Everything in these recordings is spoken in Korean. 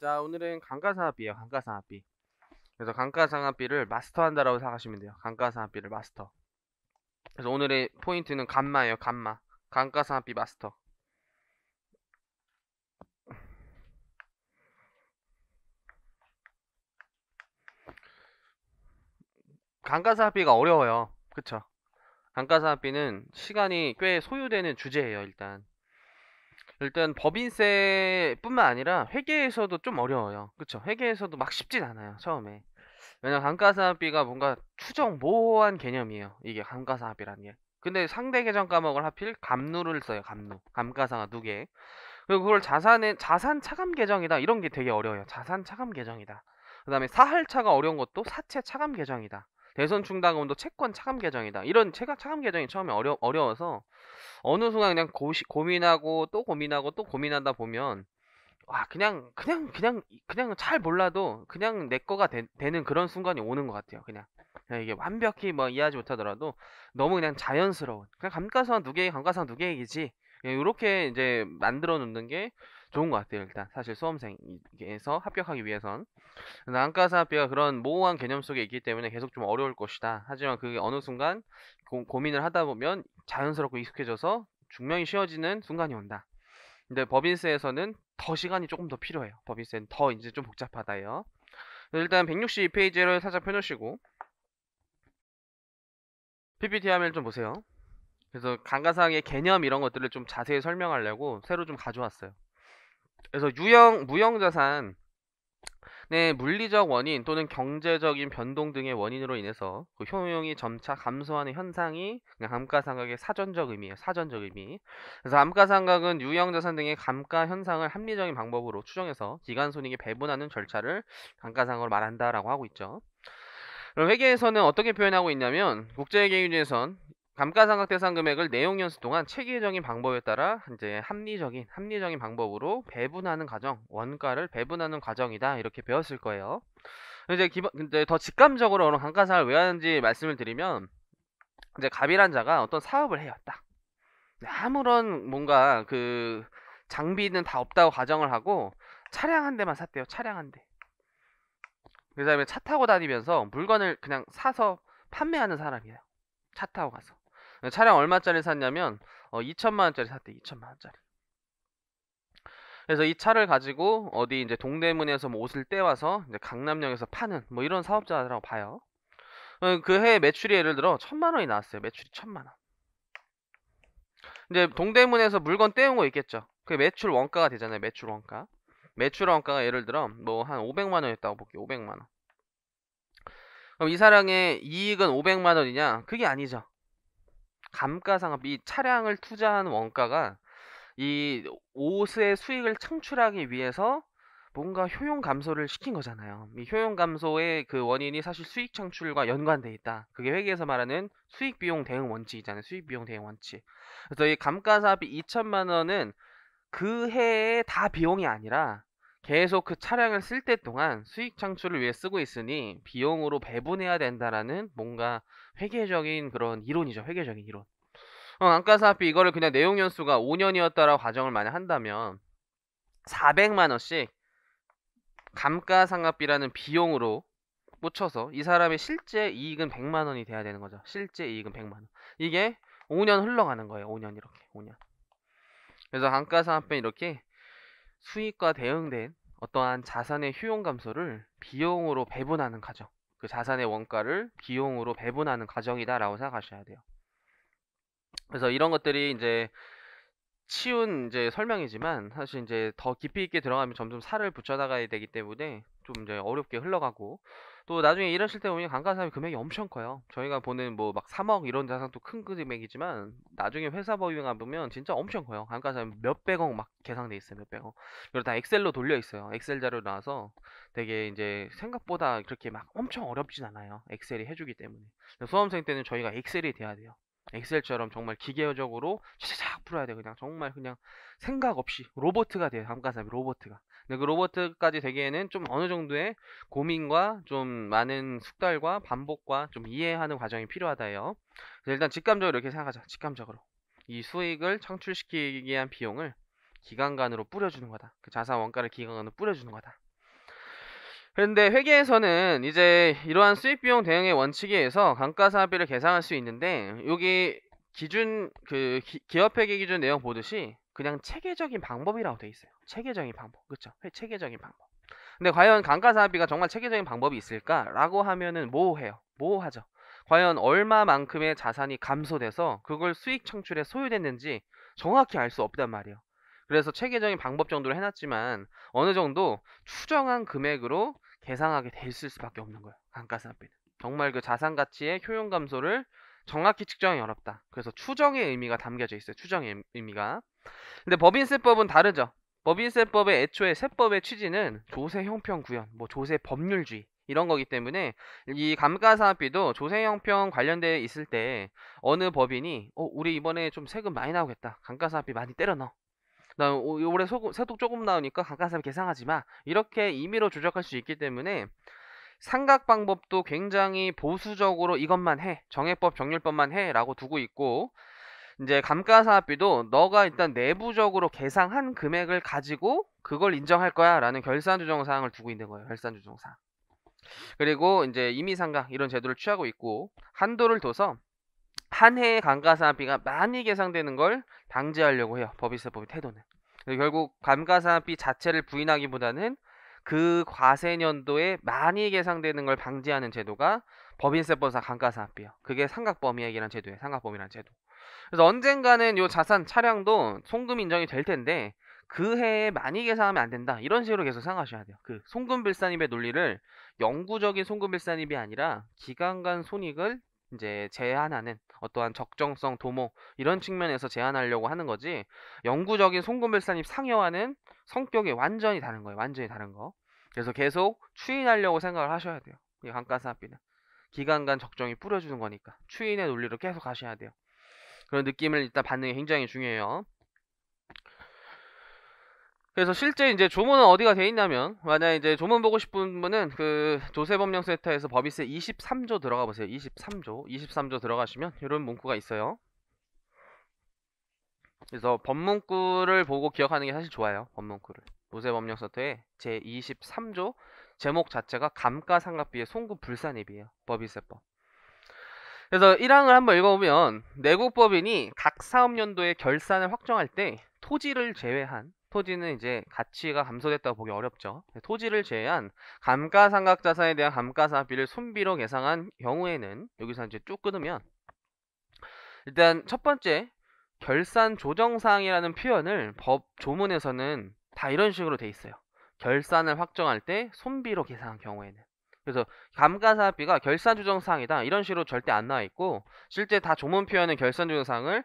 자, 오늘은 감가상각비예요. 감가상각비. 그래서 감가상각비를 마스터한다라고 생각하시면 돼요. 감가상각비를 마스터. 그래서 오늘의 포인트는 감마예요. 감마. 감가상각비 마스터. 감가상각비가 어려워요. 그쵸? 감가상각비는 시간이 꽤 소요되는 주제예요. 일단 법인세뿐만 아니라 회계에서도 좀 어려워요. 그쵸? 회계에서도 막 쉽진 않아요. 처음에. 왜냐면 감가상각비가 뭔가 추정 모호한 개념이에요. 이게 감가상각비라는 게. 근데 상대 계정 까먹을 하필 감누를 써요. 감누. 감가상각 두 개. 그리고 그걸 자산 차감 계정이다. 이런 게 되게 어려워요. 자산 차감 계정이다. 그다음에 사할차가 어려운 것도 사채 차감 계정이다. 대손 충당금도 채권 차감 계정이다. 이런 차감 계정이 처음에 어려워서 어느 순간 그냥 고민하고 또 고민하고 또 고민하다 보면 그냥 잘 몰라도 그냥 내 거가 되는 그런 순간이 오는 것 같아요. 그냥 이게 완벽히 뭐 이해하지 못하더라도 너무 그냥 자연스러운. 그냥 감가상 두 개, 감가상 두 개이지. 이렇게 이제 만들어 놓는 게 좋은 것 같아요. 일단 사실 수험생에서 합격하기 위해선. 감가상각비가 그런 모호한 개념 속에 있기 때문에 계속 좀 어려울 것이다. 하지만 그게 어느 순간 고민을 하다 보면 자연스럽고 익숙해져서 중명이 쉬워지는 순간이 온다. 근데 법인세에서는 더 시간이 조금 더 필요해요. 법인세는 더 이제 좀 복잡하다요. 일단 162페이지를 살짝 펴놓으시고 PPT 화면을 좀 보세요. 그래서 감가상각의 개념 이런 것들을 좀 자세히 설명하려고 새로 좀 가져왔어요. 그래서 무형자산 의 물리적 원인 또는 경제적인 변동 등의 원인으로 인해서 그 효용이 점차 감소하는 현상이 그냥 감가상각의 사전적 의미예요. 사전적 의미. 그래서 감가상각은 유형자산 등의 감가 현상을 합리적인 방법으로 추정해서 기간손익에 배분하는 절차를 감가상각으로 말한다라고 하고 있죠. 그럼 회계에서는 어떻게 표현하고 있냐면 국제회계기준에선 감가상각 대상 금액을 내용 연수 동안 체계적인 방법에 따라 이제 합리적인 방법으로 배분하는 과정, 원가를 배분하는 과정이다 이렇게 배웠을 거예요. 이제 더 직감적으로 그런 감가상각을 왜 하는지 말씀을 드리면 이제 갑이란 자가 어떤 사업을 해요. 딱 아무런 뭔가 그 장비는 다 없다고 가정을 하고 차량 한 대만 샀대요. 차량 한 대. 그 다음에 차 타고 다니면서 물건을 그냥 사서 판매하는 사람이에요. 차 타고 가서. 차량 얼마짜리 샀냐면 2천만 원짜리 샀대. 2천만 원짜리. 그래서 이 차를 가지고 어디 이제 동대문에서 뭐 옷을 떼와서 이제 강남역에서 파는 뭐 이런 사업자라고 봐요. 그 해 매출이 예를 들어 1,000만 원이 나왔어요. 매출이 1,000만 원. 이제 동대문에서 물건 떼온 거 있겠죠. 그 매출 원가가 되잖아요. 매출 원가. 매출 원가가 예를 들어 뭐 한 500만 원이었다고 볼게요. 500만 원. 그럼 이 사람의 이익은 500만 원이냐? 그게 아니죠. 감가상각 이 차량을 투자하는 원가가 이 옷의 수익을 창출하기 위해서 뭔가 효용 감소를 시킨 거잖아요. 이 효용 감소의 그 원인이 사실 수익 창출과 연관돼 있다. 그게 회계에서 말하는 수익 비용 대응 원칙이잖아요. 수익 비용 대응 원칙. 그래서 이 감가상각비 2천만 원은 그 해에 다 비용이 아니라 계속 그 차량을 쓸 때 동안 수익 창출을 위해 쓰고 있으니 비용으로 배분해야 된다라는 뭔가 회계적인 그런 이론이죠. 회계적인 이론. 감가상각비 이거를 그냥 내용 연수가 5년이었다라고 가정을 만약 한다면 400만 원씩 감가상각비라는 비용으로 꽂혀서 이 사람의 실제 이익은 100만 원이 돼야 되는 거죠. 실제 이익은 100만 원. 이게 5년 흘러가는 거예요. 5년 이렇게. 5년. 그래서 감가상각비는 이렇게 수익과 대응된 어떠한 자산의 효용 감소를 비용으로 배분하는 과정. 그 자산의 원가를 비용으로 배분하는 과정이다라고 생각하셔야 돼요. 그래서 이런 것들이 이제 쉬운 이제 설명이지만 사실 이제 더 깊이 있게 들어가면 점점 살을 붙여나가야 되기 때문에 좀 이제 어렵게 흘러가고 또 나중에 일하실 때 보면 감가상각비 금액이 엄청 커요. 저희가 보는 뭐 막 3억 이런 자산도 큰 금액이지만 나중에 회사 법인가 보면 진짜 엄청 커요. 감가상각비 몇백억 막 계산돼 있어요. 몇백억. 그리고 다 엑셀로 돌려 있어요. 엑셀 자료 나와서 되게 이제 생각보다 그렇게 막 엄청 어렵진 않아요. 엑셀이 해주기 때문에. 수험생 때는 저희가 엑셀이 돼야 돼요. 엑셀처럼 정말 기계적으로 쫙 풀어야 돼. 그냥 정말 그냥 생각 없이 로보트가 돼요. 감가상각비 로보트가. 근데 그 로보트까지 되기에는 좀 어느 정도의 고민과 좀 많은 숙달과 반복과 좀 이해하는 과정이 필요하다요. 그래서 일단 직감적으로 이렇게 생각하자. 직감적으로 이 수익을 창출시키기 위한 비용을 기간간으로 뿌려주는 거다. 그 자산 원가를 기간간으로 뿌려주는 거다. 그런데 회계에서는 이제 이러한 수익 비용 대응의 원칙에 의해서 감가상각비를 계산할 수 있는데 여기 기준 기업 회계 기준 내용 보듯이 그냥 체계적인 방법이라고 돼 있어요. 체계적인 방법. 그렇죠? 체계적인 방법. 근데 과연 감가상각비가 정말 체계적인 방법이 있을까라고 하면은 모호해요. 모호하죠. 과연 얼마만큼의 자산이 감소돼서 그걸 수익 창출에 소요됐는지 정확히 알 수 없단 말이에요. 그래서 체계적인 방법 정도로 해놨지만 어느 정도 추정한 금액으로 계상하게 돼 있을 수밖에 없는 거예요. 감가상각비는. 정말 그 자산 가치의 효용 감소를 정확히 측정이 어렵다. 그래서 추정의 의미가 담겨져 있어요. 추정의 의미가. 근데 법인세법은 다르죠. 법인세법의 애초에 세법의 취지는 조세 형평 구현, 뭐 조세 법률주의 이런 거기 때문에 이 감가상각비도 조세 형평 관련돼 있을 때 어느 법인이 우리 이번에 좀 세금 많이 나오겠다. 감가상각비 많이 때려 넣어. 나 올해 세도 조금 나오니까 감가상각비 계상하지 마. 이렇게 임의로 조작할 수 있기 때문에 상각 방법도 굉장히 보수적으로 이것만 해. 정해법, 정률법만 해. 라고 두고 있고 이제 감가상각비도 너가 일단 내부적으로 계상한 금액을 가지고 그걸 인정할 거야 라는 결산조정사항을 두고 있는 거예요. 결산조정사항. 그리고 이제 임의상각 이런 제도를 취하고 있고 한도를 둬서 한 해의 감가상각비가 많이 계상되는 걸 방지하려고 해요. 법인세법의 태도는. 결국 감가상각비 자체를 부인하기보다는 그 과세년도에 많이 계상되는 걸 방지하는 제도가 법인세법상 감가상각비예요. 그게 상각범위액이라는 제도예요. 상각범위라는 제도. 그래서 언젠가는 요 자산 차량도 송금 인정이 될 텐데 그 해에 많이 계산하면 안 된다. 이런 식으로 계속 생각하셔야 돼요. 그 송금빌산입의 논리를 영구적인 송금빌산입이 아니라 기간 간 손익을 이제 제한하는 어떠한 적정성 도모 이런 측면에서 제한하려고 하는 거지 영구적인 송금빌산입 상여와는 성격이 완전히 다른 거예요. 완전히 다른 거. 그래서 계속 추인하려고 생각을 하셔야 돼요. 이 감가상각비는 기간 간 적정이 뿌려주는 거니까 추인의 논리로 계속 가셔야 돼요. 그런 느낌을 일단 받는 게 굉장히 중요해요. 그래서 실제 이제 조문은 어디가 돼 있냐면 만약에 이제 조문 보고 싶은 분은 그 조세법령 센터에서 법인세 23조 들어가 보세요. 23조 들어가시면 이런 문구가 있어요. 그래서 법문구를 보고 기억하는 게 사실 좋아요. 법문구를. 조세법령 센터의 제 23조 제목 자체가 감가상각비의 송금 불산입이에요. 법인세법. 그래서 1항을 한번 읽어보면 내국법인이 각 사업연도에 결산을 확정할 때 토지를 제외한 토지는 이제 가치가 감소됐다고 보기 어렵죠. 토지를 제외한 감가상각 자산에 대한 감가상각비를 손비로 계상한 경우에는 여기서 이제 쭉 끊으면 일단 첫 번째 결산 조정사항이라는 표현을 법 조문에서는 다 이런 식으로 돼 있어요. 결산을 확정할 때 손비로 계상한 경우에는. 그래서 감가상각비가 결산조정사항이다 이런 식으로 절대 안 나와 있고 실제 다 조문 표현은 결산조정사항을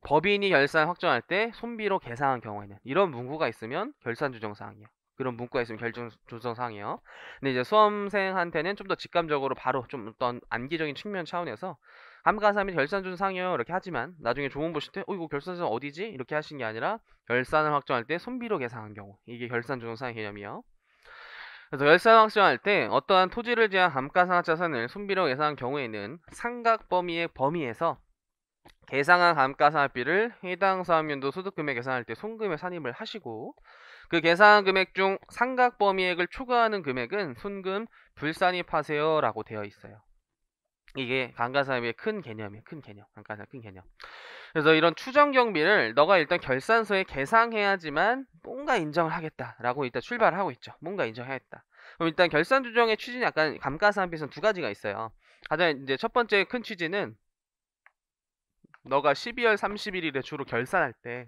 법인이 결산 확정할 때 손비로 계상한 경우에는 이런 문구가 있으면 결산조정사항이에요. 그런 문구가 있으면 결산조정사항이에요. 근데 이제 수험생한테는 좀 더 직감적으로 바로 좀 어떤 암기적인 측면 차원에서 감가상각비 결산조정사항이요 이렇게 하지만 나중에 조문 보실 때 이거 결산조정 어디지? 이렇게 하신 게 아니라 결산을 확정할 때 손비로 계상한 경우 이게 결산조정사항 개념이에요. 그래서 결산 확정할 때 어떠한 토지를 제한 감가상각 자산을 손비로 계산한 경우에는 상각 범위에서 계상한 감가상각비를 해당 사업연도 소득금액 계산할 때 손금에 산입을 하시고 그 계산한 금액 중 상각 범위액을 초과하는 금액은 손금 불산입하세요 라고 되어 있어요. 이게 감가상각비의 큰 개념이에요. 큰 개념. 감가상각 큰 개념. 그래서 이런 추정 경비를 너가 일단 결산서에 계상해야지만 뭔가 인정을 하겠다라고 일단 출발을 하고 있죠. 뭔가 인정하겠다. 그럼 일단 결산 조정의 취지는 약간 감가상각비에서는 두 가지가 있어요. 가장 이제 첫 번째 큰 취지는 너가 12월 31일에 주로 결산할 때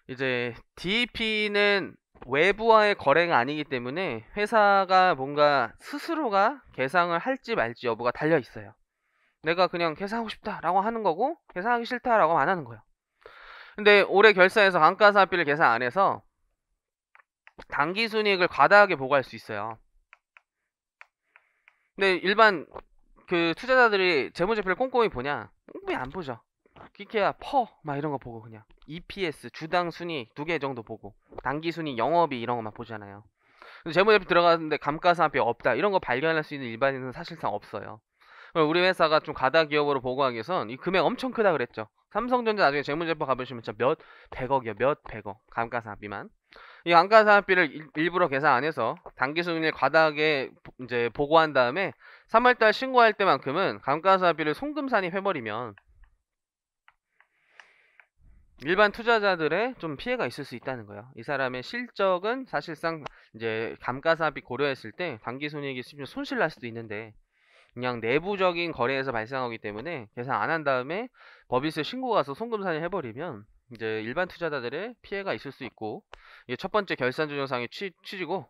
이제 DEP는 외부와의 거래가 아니기 때문에 회사가 뭔가 스스로가 계상을 할지 말지 여부가 달려 있어요. 내가 그냥 계산하고 싶다라고 하는 거고 계산하기 싫다라고 안 하는 거예요. 근데 올해 결산에서 감가상각비를 계산 안 해서 당기순이익을 과다하게 보고할 수 있어요. 근데 일반 그 투자자들이 재무제표를 꼼꼼히 보냐? 꼼꼼히 안 보죠. 기케야 막 이런 거 보고 그냥 EPS 주당 순이익 2개 정도 보고 당기순이익 영업이익 이런 것만 보잖아요. 재무제표 들어갔는데 감가상각비 없다 이런 거 발견할 수 있는 일반인은 사실상 없어요. 우리 회사가 좀 가다 기업으로 보고하기 위해선 이 금액 엄청 크다 그랬죠. 삼성전자 나중에 재무제표 가보시면 진짜 몇 백억이요. 몇 백억 감가상각비만. 이 감가상각비를 일부러 계산 안 해서 당기순이익 과다하게 이제 보고한 다음에 3월달 신고할 때만큼은 감가상각비를 송금 산입해버리면 일반 투자자들의 좀 피해가 있을 수 있다는 거예요. 이 사람의 실적은 사실상 이제 감가상각비 고려했을 때 당기순이익이 손실 날 수도 있는데 그냥 내부적인 거래에서 발생하기 때문에 계산 안 한 다음에 법인세 신고 가서 송금 산입해버리면 이제 일반 투자자들의 피해가 있을 수 있고, 이게 첫 번째 결산조정상의 취지고,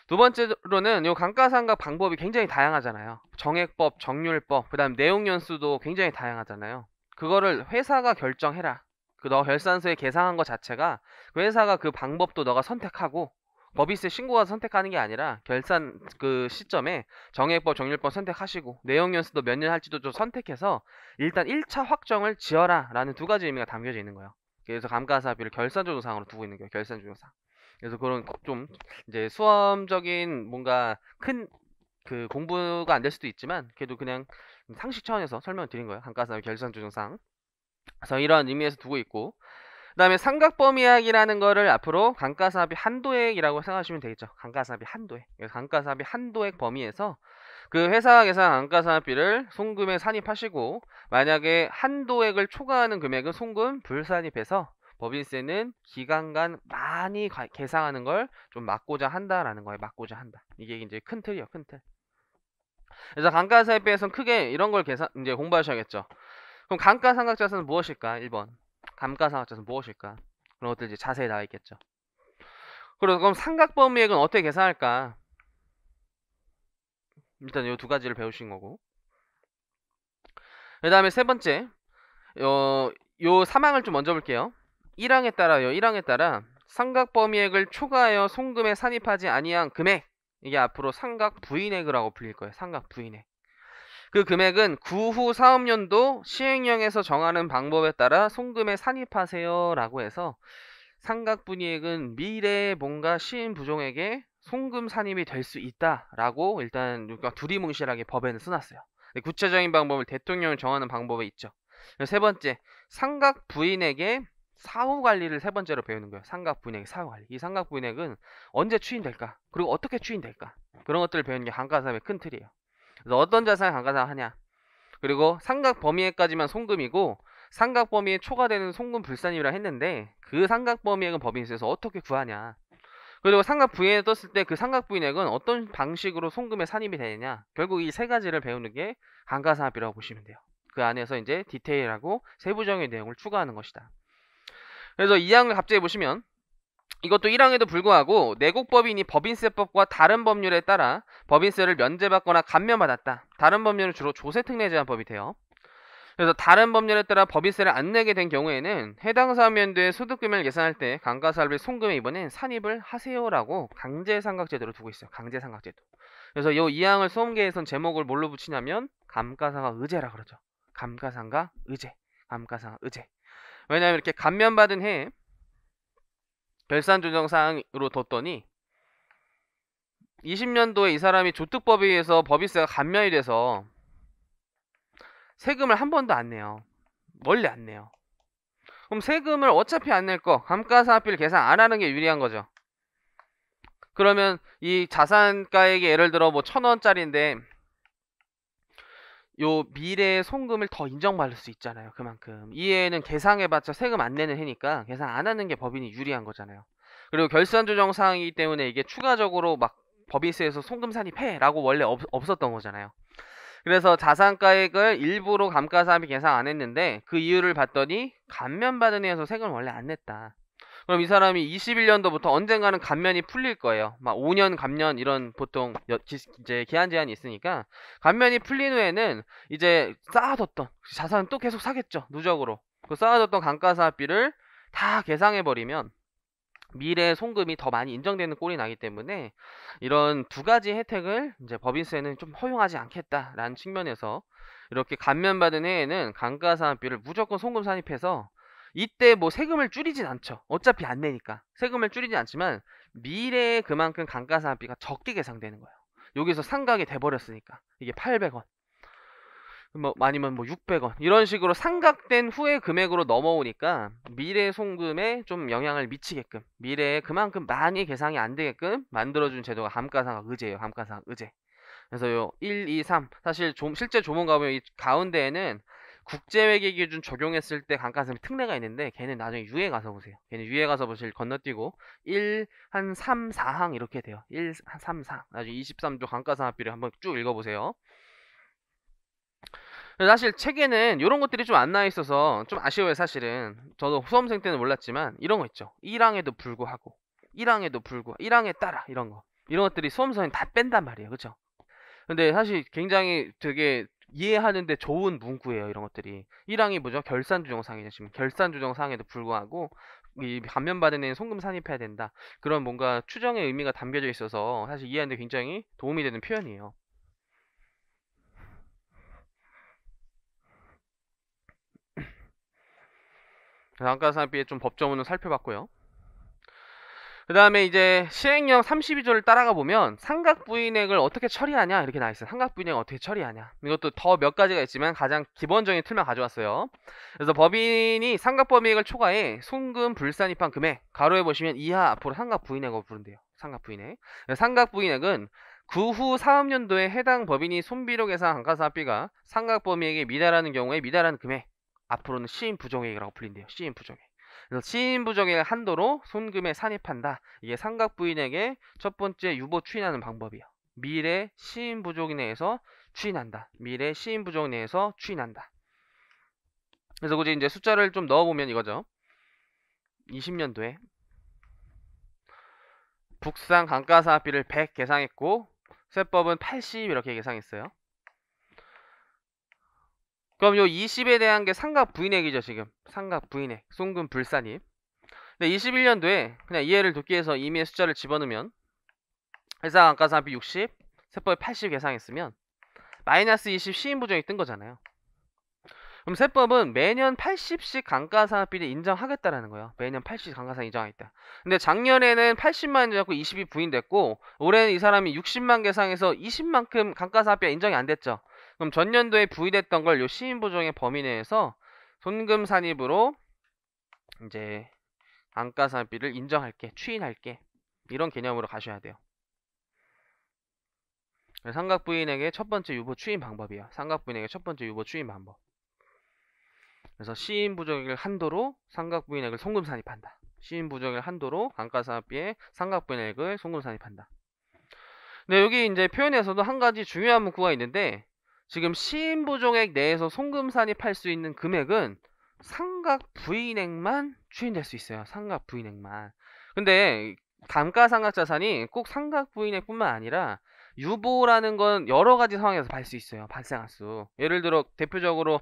두 번째로는 요 감가상각 방법이 굉장히 다양하잖아요. 정액법, 정률법, 그 다음 내용연수도 굉장히 다양하잖아요. 그거를 회사가 결정해라. 그 너 결산서에 계산한 것 자체가 그 회사가 그 방법도 너가 선택하고, 법인세 신고가 선택하는 게 아니라 결산 그 시점에 정액법, 정률법 선택하시고 내용연수도 몇 년 할지도 좀 선택해서 일단 1차 확정을 지어라 라는 두 가지 의미가 담겨져 있는 거예요. 그래서 감가상각비를 결산조정상으로 두고 있는 거예요. 결산조정상. 그래서 그런 좀 이제 수험적인 뭔가 큰 그 공부가 안 될 수도 있지만 그래도 그냥 상식 차원에서 설명을 드린 거예요. 감가상각비 결산조정상. 그래서 이런 의미에서 두고 있고, 그 다음에 삼각범위액이라는 거를 앞으로 감가상각비 한도액이라고 생각하시면 되겠죠. 감가상각비 한도액. 그래서 감가상각비 한도액 범위에서 그 회사가 계산한 감가상각비를 송금에 산입하시고, 만약에 한도액을 초과하는 금액은 송금 불산입해서 법인세는 기간간 많이 계상하는 걸 좀 막고자 한다라는 거예요. 막고자 한다. 이게 이제 큰 틀이요, 큰 틀. 그래서 감가상각비에서는 크게 이런 걸 이제 공부하셔야겠죠. 그럼 감가상각자산은 무엇일까? 1번. 감가상각자산은 무엇일까? 그런 것들 이제 자세히 나와 있겠죠. 그럼 삼각범위액은 어떻게 계산할까? 일단 이 두 가지를 배우신 거고. 그 다음에 세 번째, 요 사망을 좀 먼저 볼게요. 1항에 따라 삼각범위액을 초과하여 송금에 산입하지 아니한 금액, 이게 앞으로 삼각부인액이라고 불릴 거예요. 삼각부인액. 그 금액은 구후 사업연도 시행령에서 정하는 방법에 따라 송금에 산입하세요 라고 해서 삼각부인액은 미래에 뭔가 시인부종에게 송금 산입이 될 수 있다라고 일단 두리뭉실하게 법에는 써놨어요. 구체적인 방법을 대통령이 정하는 방법에 있죠. 세 번째, 삼각부인액의 사후관리를 세 번째로 배우는 거예요. 삼각부인액의 사후관리. 이 삼각부인액은 언제 추인될까? 그리고 어떻게 추인될까? 그런 것들을 배우는 게 감가상각의 큰 틀이에요. 그래서 어떤 자산을 감가상각 하냐? 그리고 삼각범위액까지만 송금이고 삼각범위에 초과되는 송금 불산입이라 했는데 그 삼각범위액은 법인세에서 어떻게 구하냐? 그리고 삼각부인액 떴을 때 그 삼각부인액은 어떤 방식으로 송금에 산입이 되느냐? 결국 이 세 가지를 배우는 게 감가상각비라고 보시면 돼요. 그 안에서 이제 디테일하고 세부적인 내용을 추가하는 것이다. 그래서 2항을 갑자기 보시면 이것도 1항에도 불구하고 내국법인이 법인세법과 다른 법률에 따라 법인세를 면제받거나 감면받았다. 다른 법률은 주로 조세특례 제한법이 돼요. 그래서 다른 법률에 따라 법인세를 안 내게 된 경우에는 해당 사업연도의 소득금액을 계산할 때 감가상각비 송금에 이번엔 산입을 하세요라고 강제상각제도를 두고 있어요. 강제상각제도. 그래서 이 2항을 수험계에선 제목을 뭘로 붙이냐면 감가상각의제라 그러죠. 감가상각의제. 감가상각의제. 왜냐하면 이렇게 감면받은 해에 결산조정사항으로 뒀더니 20년도에 이 사람이 조특법에 의해서 법인세가 감면이 돼서 세금을 한 번도 안 내요. 원래 안 내요. 그럼 세금을 어차피 안 낼 거 감가상각비를 계산 안 하는 게 유리한 거죠. 그러면 이 자산가액이 예를 들어 뭐 1,000원짜리인데 요 미래의 송금을 더 인정받을 수 있잖아요. 그만큼 이 해에는 계상해봤자 세금 안 내는 해니까 계산 안 하는 게 법인이 유리한 거잖아요. 그리고 결산조정 사항이기 때문에 이게 추가적으로 막 법인세에서 송금 산입해 라고 원래 없었던 거잖아요. 그래서 자산가액을 일부러 감가상각비 계산 안 했는데 그 이유를 봤더니 감면받은 해에서 세금을 원래 안 냈다. 그럼 이 사람이 21년도부터 언젠가는 감면이 풀릴 거예요. 막 5년 감면 이런 보통 이제 기한 제한이 있으니까 감면이 풀린 후에는 이제 쌓아뒀던 자산은 또 계속 사겠죠. 누적으로. 그 쌓아뒀던 감가상각비를 다 계상해버리면 미래의 송금이 더 많이 인정되는 꼴이 나기 때문에 이런 두 가지 혜택을 이제 법인세는 좀 허용하지 않겠다라는 측면에서 이렇게 감면받은 해에는 감가상각비를 무조건 송금 산입해서 이때 뭐 세금을 줄이진 않죠. 어차피 안 내니까 세금을 줄이진 않지만 미래에 그만큼 감가상각비가 적게 계상되는 거예요. 여기서 상각이 돼버렸으니까 이게 800원. 뭐 아니면 뭐 600원 이런 식으로 상각된 후에 금액으로 넘어오니까 미래 송금에 좀 영향을 미치게끔 미래에 그만큼 많이 계상이 안 되게끔 만들어준 제도가 감가상각의제예요. 감가상각의제. 그래서 요 1, 2, 3 사실 실제 조문 가보면 이 가운데에는 국제회계 기준 적용했을 때 감가상각 특례가 있는데 걔는 나중에 유예 가서 보세요. 걔는 유예 가서 보실 건너뛰고 1, 한 3, 4항 이렇게 돼요. 1, 3, 4 나중에 23조 감가상각비를 한번 쭉 읽어보세요. 사실 책에는 이런 것들이 좀 안 나와 있어서 좀 아쉬워요. 사실은 저도 수험생 때는 몰랐지만 이런 거 있죠. 1항에도 불구하고 1항에 따라 이런 것들이 수험서에 다 뺀단 말이에요. 그쵸? 근데 사실 굉장히 되게 이해하는데 좋은 문구예요. 이런 것들이 1항이 뭐죠? 결산주정사항이죠. 지금 결산주정사항에도 불구하고 이 감면받은 애는 송금 산입해야 된다. 그런 뭔가 추정의 의미가 담겨져 있어서 사실 이해하는데 굉장히 도움이 되는 표현이에요. 감가상각비의 좀 법조문을 살펴봤고요. 그 다음에 이제 시행령 32조를 따라가 보면 상각부인액을 어떻게 처리하냐 이렇게 나와있어요. 상각부인액 어떻게 처리하냐. 이것도 더 몇 가지가 있지만 가장 기본적인 틀만 가져왔어요. 그래서 법인이 상각범위액을 초과해 송금 불산입한 금액 가로에 보시면 이하 앞으로 상각부인액으로 부른대요. 상각부인액. 상각부인액은 그 후 사업연도에 해당 법인이 손비로 계산 감가상각비가 상각범위액에 미달하는 경우에 미달하는 금액 앞으로는 시인부정액이라고 불린대요. 시인부정액. 그래서 시인부정액 한도로 손금에 산입한다. 이게 상각부인에게 첫 번째 유보 추인하는 방법이에요. 미래 시인부족 내에서 추인한다. 미래 시인부족 내에서 추인한다. 그래서 굳이 이제 숫자를 좀 넣어보면 이거죠. 20년도에 북상 감가상각비를 100 계상했고 세법은 80 이렇게 계상했어요. 그럼 요 20에 대한 게 상각부인액이죠. 지금 상각부인액 송금 불산입. 근데 21년도에 그냥 이해를 돕기 위해서 임의의 숫자를 집어넣으면 회사 감가상각비 60, 세법에 80 계상했으면 마이너스 20 시인부정액 뜬 거잖아요. 그럼 세법은 매년 80씩 감가상각비를 인정하겠다라는 거예요. 매년 80씩 감가상각 인정하겠다. 근데 작년에는 80만 인정했고 20이 부인됐고 올해는 이 사람이 60만 계상해서 20만큼 감가상각비가 인정이 안 됐죠. 그럼 전년도에 부인됐던 걸 요 시인부정의 범위 내에서 손금 산입으로 이제 감가상각비를 인정할게, 추인할게 이런 개념으로 가셔야 돼요. 상각부인에게 첫 번째 유보 추인 방법이에요. 상각부인에게 첫 번째 유보 추인 방법. 그래서 시인부정액을 한도로 상각부인액을 송금 산입한다. 시인부정액을 한도로 감가상각비에 상각부인액을 송금 산입한다. 근데 여기 이제 표현에서도 한 가지 중요한 문구가 있는데 지금 시인부정액 내에서 송금 산입할 수 있는 금액은 상각부인액만 추인될 수 있어요. 상각부인액만. 근데 감가상각자산이 꼭 상각부인액뿐만 아니라 유보라는 건 여러 가지 상황에서 발생할 수 있어요. 발생할 수. 예를 들어 대표적으로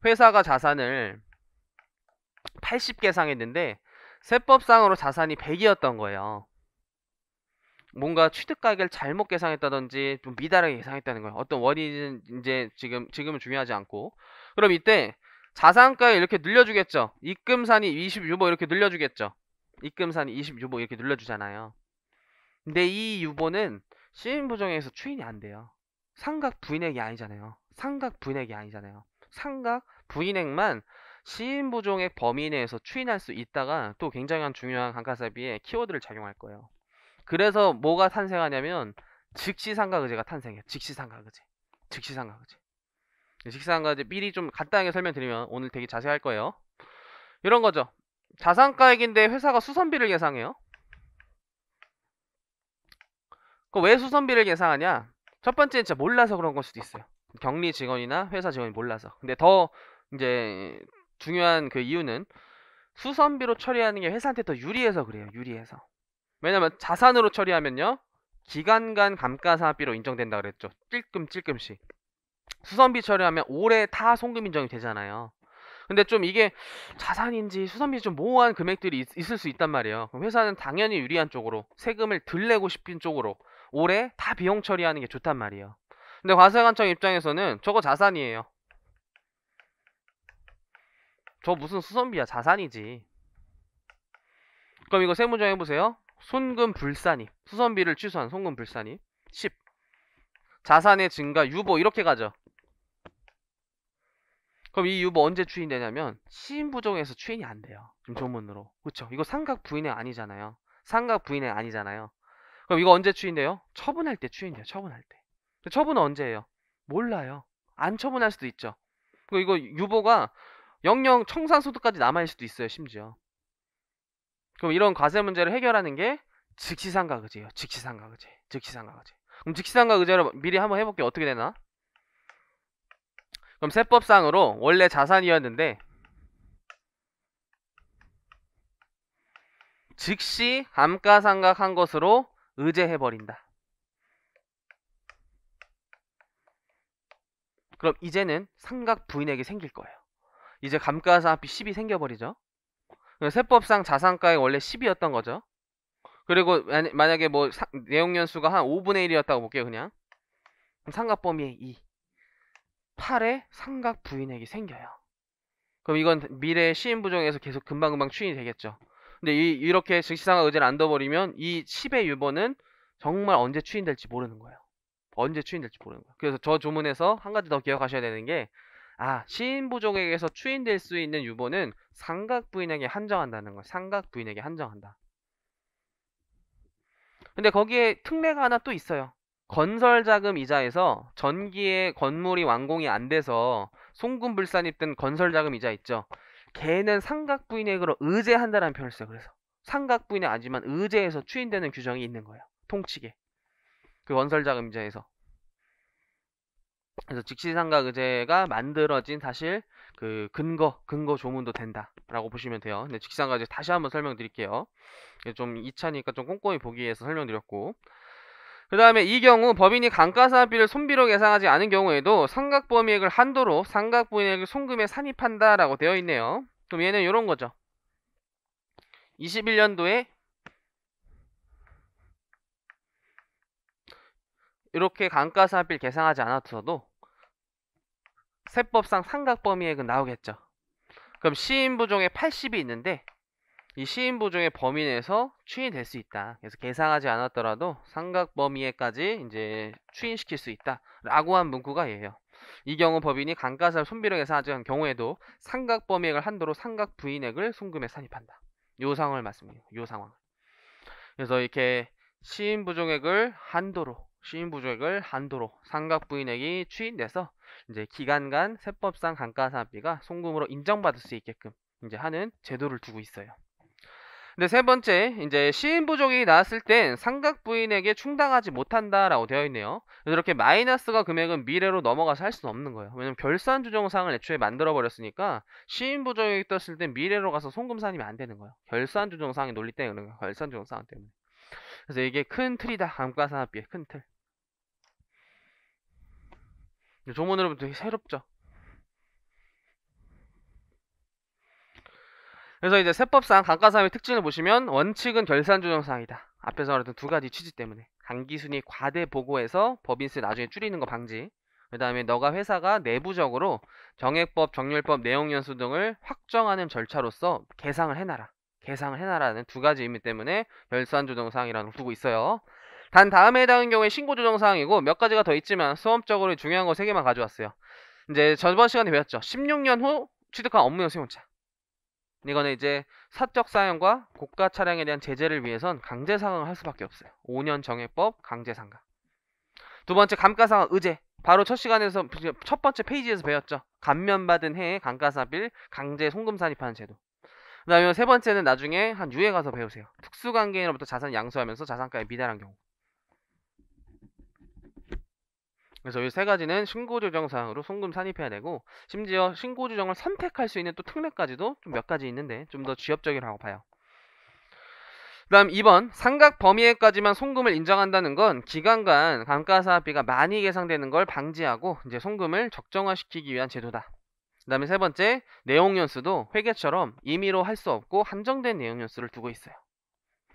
회사가 자산을 80 계상했는데 세법상으로 자산이 100이었던 거예요. 뭔가 취득가액을 잘못 계상했다든지 좀 미달하게 계상했다는 거예요. 어떤 원인은 이제 지금은 중요하지 않고. 그럼 이때 자산가액 이렇게 늘려주겠죠. 입금산이 20 유보 이렇게 늘려주겠죠. 입금산이 20 유보 이렇게 늘려주잖아요. 근데 이 유보는 시인부정액에서 추인이 안 돼요. 상각부인액이 아니잖아요. 상각부인액이 아니잖아요. 상각부인액만 시인부정액 범위 내에서 추인할 수 있다가 또 굉장히 중요한 감가상각비에 키워드를 작용할 거예요. 그래서 뭐가 탄생하냐면 즉시상각의제가 탄생해요. 즉시상각의제. 즉시상각의제. 직상가지 미리 좀 간단하게 설명드리면 오늘 되게 자세히 할 거예요. 이런 거죠. 자산가액인데 회사가 수선비를 계상해요. 왜 수선비를 계상하냐? 첫 번째는 진짜 몰라서 그런 걸 수도 있어요. 격리 직원이나 회사 직원이 몰라서. 근데 더 이제 중요한 그 이유는 수선비로 처리하는 게 회사한테 더 유리해서 그래요. 유리해서. 왜냐면 자산으로 처리하면요. 기간 감가상각비로 인정된다 그랬죠. 찔끔씩. 수선비 처리하면 올해 다 송금 인정이 되잖아요. 근데 좀 이게 자산인지 수선비 좀 모호한 금액들이 있을 수 있단 말이에요. 그럼 회사는 당연히 유리한 쪽으로 세금을 덜 내고 싶은 쪽으로 올해 다 비용 처리하는 게 좋단 말이에요. 근데 과세관청 입장에서는 저거 자산이에요. 저 무슨 수선비야, 자산이지. 그럼 이거 세무정 해보세요. 손금 불산입, 수선비를 취소한 손금 불산입 10. 자산의 증가 유보 이렇게 가죠. 그럼 이 유보 언제 추인되냐면 시인부정에서 추인이 안 돼요. 지금 조문으로. 그쵸? 이거 삼각 부인의 아니잖아요. 삼각 부인의 아니잖아요. 그럼 이거 언제 추인돼요? 처분할 때 추인돼요. 처분할 때. 처분은 언제예요? 몰라요. 안 처분할 수도 있죠. 이거 유보가 영영 청산소득까지 남아있을 수도 있어요. 심지어. 그럼 이런 과세 문제를 해결하는 게 즉시상가의제예요. 즉시상가의제. 즉시상가의제. 그럼 즉시상가의제로 미리 한번 해볼게요. 어떻게 되나? 그럼 세법상으로 원래 자산이었는데 즉시 감가상각한 것으로 의제해버린다. 그럼 이제는 상각 부인액이 생길 거예요. 이제 감가상각비 10이 생겨버리죠. 세법상 자산가액 원래 10이었던 거죠. 그리고 만약에 뭐 내용연수가 한 5분의 1이었다고 볼게요. 그냥 상각범위의 2 8에 상각 부인액이 생겨요. 그럼 이건 미래 시인부정에서 계속 금방금방 추인이 되겠죠. 근데 이렇게 즉시상각 의제를 안 둬버리면 이 10의 유보는 정말 언제 추인될지 모르는 거예요. 언제 추인될지 모르는 거예요. 그래서 저 조문에서 한 가지 더 기억하셔야 되는 게 시인부정액에서 추인될 수 있는 유보는 상각 부인액에 한정한다는 거예요. 상각 부인액에 한정한다. 근데 거기에 특례가 하나 또 있어요. 건설자금 이자에서 전기에 건물이 완공이 안 돼서 송금불산입된 건설자금 이자 있죠. 걔는 상각부인액으로 의제한다라는 표현을 써요. 그래서 상각부인액 아니지만 의제해서 추인되는 규정이 있는 거예요. 통치계. 그 건설자금 이자에서. 그래서 직시상각의제가 만들어진 사실 그 근거 조문도 된다라고 보시면 돼요. 근데 직시상각의제 다시 한번 설명드릴게요. 좀 2차니까 좀 꼼꼼히 보기 위해서 설명드렸고, 그 다음에 이 경우 법인이 감가상각비를 손비로 계상하지 않은 경우에도 상각범위액을 한도로 상각부인액을 송금에 산입한다라고 되어 있네요. 그럼 얘는 이런 거죠. 21년도에 이렇게 감가상각비를 계상하지 않았어도 세법상 상각범위액은 나오겠죠. 그럼 시인부종에 80이 있는데 이 시인부종의 범위 내에서 추인될 수 있다. 그래서 계상하지 않았더라도 상각범위에까지 이제 추인시킬 수 있다. 라고 한 문구가 얘예요. 이 경우 법인이 감가상각을 손비로 계상하지 않은 경우에도 상각범위액을 한도로 상각부인액을 송금에 산입한다. 요 상황을 말씀드려요. 요 상황. 그래서 이렇게 시인부종액을 한도로 상각부인액이 추인돼서 이제 기간간 세법상 감가상각비가 송금으로 인정받을 수 있게끔 이제 하는 제도를 두고 있어요. 근데 세 번째, 이제 시인부족이 나왔을 땐 상각부인에게 충당하지 못한다라고 되어 있네요. 그래서 이렇게 마이너스가 금액은 미래로 넘어가서 할 수는 없는 거예요. 왜냐면 결산주정사항을 애초에 만들어버렸으니까 시인부족이 떴을 땐 미래로 가서 송금산입이 안 되는 거예요. 결산주정사항의 논리 때문에 그런 거예요. 결산주정사항 때문에. 그래서 이게 큰 틀이다. 감가상각비의 큰 틀. 조문으로 되게 새롭죠. 그래서 이제 세법상 감가상각의 특징을 보시면 원칙은 결산주정사항이다. 앞에서 말했던 두 가지 취지 때문에 당기순이 과대 보고해서 법인세 나중에 줄이는 거 방지. 그 다음에 너가 회사가 내부적으로 정액법, 정률법, 내용연수 등을 확정하는 절차로서 계상을 해놔라는 두 가지 의미 때문에 결산주정사항이라는 걸 두고 있어요. 단 다음에 해당하는 경우에 신고주정사항이고 몇 가지가 더 있지만 수험적으로 중요한 거 3개만 가져왔어요. 이제 저번 시간에 배웠죠. 16년 후 취득한 업무용 승용차. 이거는 이제 사적 사용과 고가 차량에 대한 제재를 위해선 강제 상항을 할 수밖에 없어요. 5년 정액법 강제 상각. 두 번째 감가상각 의제. 바로 첫 시간에서 첫 번째 페이지에서 배웠죠. 감면받은 해에 감가상각비를 강제 송금 산입하는 제도. 그 다음에 세 번째는 나중에 한 유에 가서 배우세요. 특수관계인으로부터 자산을 양수하면서 자산가에 미달한 경우. 그래서 이 세 가지는 신고조정사항으로 송금 산입해야 되고, 심지어 신고조정을 선택할 수 있는 또 특례까지도 좀 몇 가지 있는데 좀 더 지엽적이라고 봐요. 그 다음 2번 상각 범위에까지만 송금을 인정한다는 건 기간간 감가상각비가 많이 계상되는 걸 방지하고 이제 송금을 적정화시키기 위한 제도다. 그 다음에 세 번째 내용연수도 회계처럼 임의로 할 수 없고 한정된 내용연수를 두고 있어요.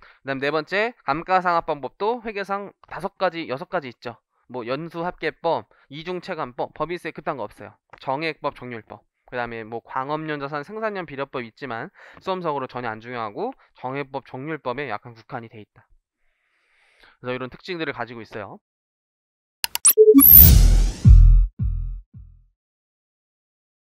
그 다음 네 번째 감가상각방법도 회계상 5가지 6가지 있죠. 뭐 연수합계법, 이중체감법, 법인세 그딴 거 없어요. 정액법, 정률법. 그 다음에 뭐 광업연자산 생산년 비례법 있지만 수험적으로 전혀 안 중요하고 정액법, 정률법에 약간 국한이 돼 있다. 그래서 이런 특징들을 가지고 있어요.